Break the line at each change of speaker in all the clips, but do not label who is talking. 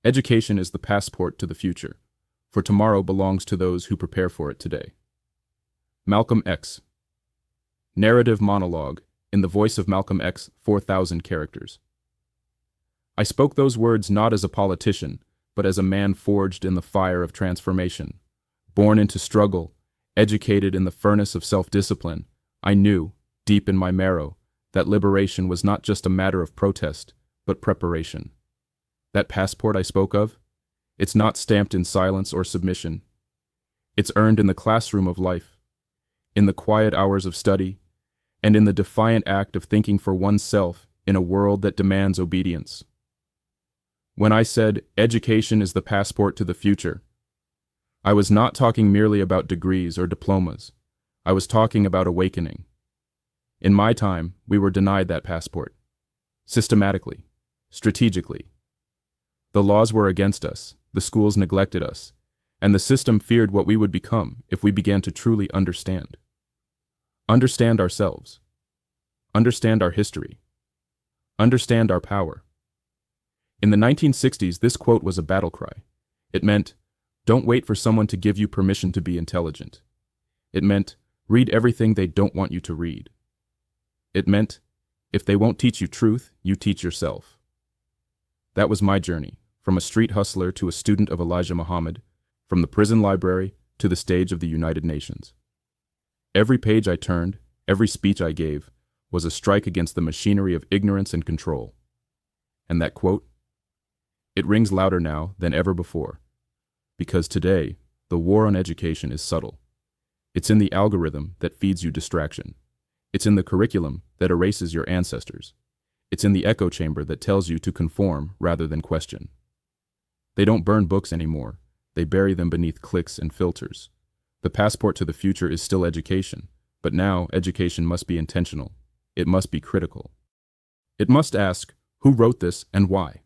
Education is the passport to the future, for tomorrow belongs to those who prepare for it today. Malcolm X. Narrative monologue, in the voice of Malcolm X, 4,000 characters. I spoke those words not as a politician, but as a man forged in the fire of transformation. Born into struggle, educated in the furnace of self-discipline, I knew, deep in my marrow, that liberation was not just a matter of protest, but preparation. That passport I spoke of, it's not stamped in silence or submission. It's earned in the classroom of life, in the quiet hours of study, and in the defiant act of thinking for oneself in a world that demands obedience. When I said education is the passport to the future, I was not talking merely about degrees or diplomas. I was talking about awakening. In my time, we were denied that passport. Systematically, strategically. The laws were against us, the schools neglected us, and the system feared what we would become if we began to truly understand. Understand ourselves. Understand our history. Understand our power. In the 1960s, this quote was a battle cry. It meant, don't wait for someone to give you permission to be intelligent. It meant, read everything they don't want you to read. It meant, if they won't teach you truth, you teach yourself. That was my journey, from a street hustler to a student of Elijah Muhammad, from the prison library to the stage of the United Nations. Every page I turned, every speech I gave, was a strike against the machinery of ignorance and control. And that quote? It rings louder now than ever before, because today, the war on education is subtle. It's in the algorithm that feeds you distraction. It's in the curriculum that erases your ancestors. It's in the echo chamber that tells you to conform rather than question. They don't burn books anymore. They bury them beneath clicks and filters. The passport to the future is still education, but now education must be intentional. It must be critical. It must ask, who wrote this and why?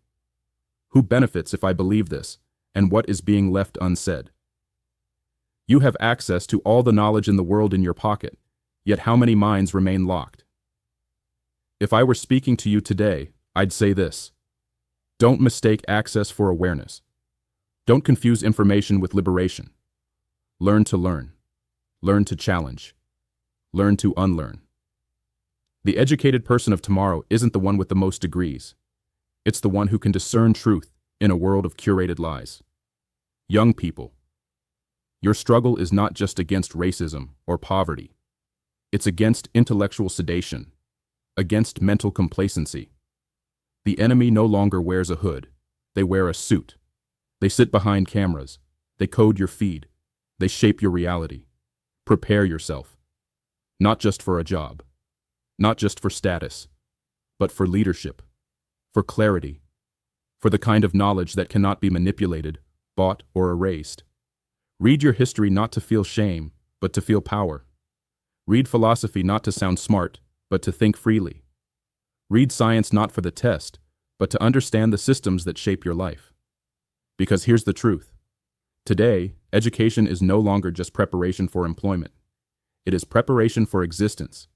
Who benefits if I believe this, and what is being left unsaid? You have access to all the knowledge in the world in your pocket, yet how many minds remain locked? If I were speaking to you today, I'd say this. Don't mistake access for awareness. Don't confuse information with liberation. Learn to learn. Learn to challenge. Learn to unlearn. The educated person of tomorrow isn't the one with the most degrees. It's the one who can discern truth in a world of curated lies. Young people, your struggle is not just against racism or poverty. It's against intellectual sedation, against mental complacency. The enemy no longer wears a hood. They wear a suit. They sit behind cameras. They code your feed. They shape your reality. Prepare yourself. Not just for a job. Not just for status. But for leadership. For clarity. For the kind of knowledge that cannot be manipulated, bought, or erased. Read your history not to feel shame, but to feel power. Read philosophy not to sound smart, but to think freely. Read science not for the test, but to understand the systems that shape your life. Because here's the truth. Today, education is no longer just preparation for employment. It is preparation for existence.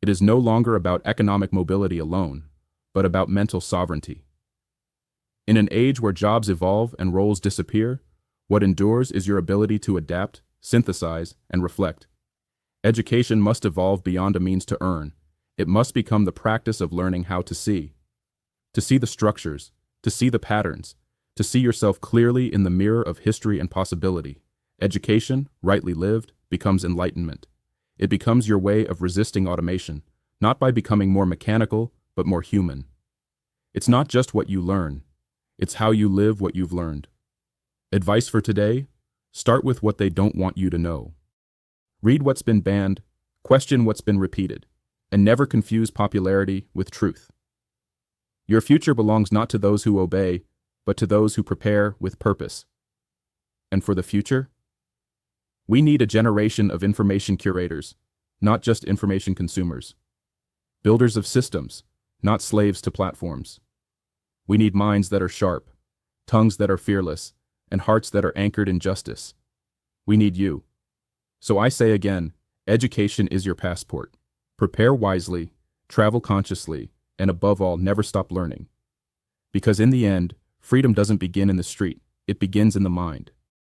It is no longer about economic mobility alone, but about mental sovereignty. In an age where jobs evolve and roles disappear, what endures is your ability to adapt, synthesize, and reflect. Education must evolve beyond a means to earn. It must become the practice of learning how to see. To see the structures, to see the patterns, to see yourself clearly in the mirror of history and possibility. Education, rightly lived, becomes enlightenment. It becomes your way of resisting automation, not by becoming more mechanical, but more human. It's not just what you learn, it's how you live what you've learned. Advice for today? Start with what they don't want you to know. Read what's been banned, question what's been repeated, and never confuse popularity with truth. Your future belongs not to those who obey, but to those who prepare with purpose. And for the future? We need a generation of information curators, not just information consumers. Builders of systems, not slaves to platforms. We need minds that are sharp, tongues that are fearless, and hearts that are anchored in justice. We need you. So I say again, education is your passport. Prepare wisely, travel consciously, and above all, never stop learning. Because in the end, Freedom doesn't begin in the street, it begins in the mind.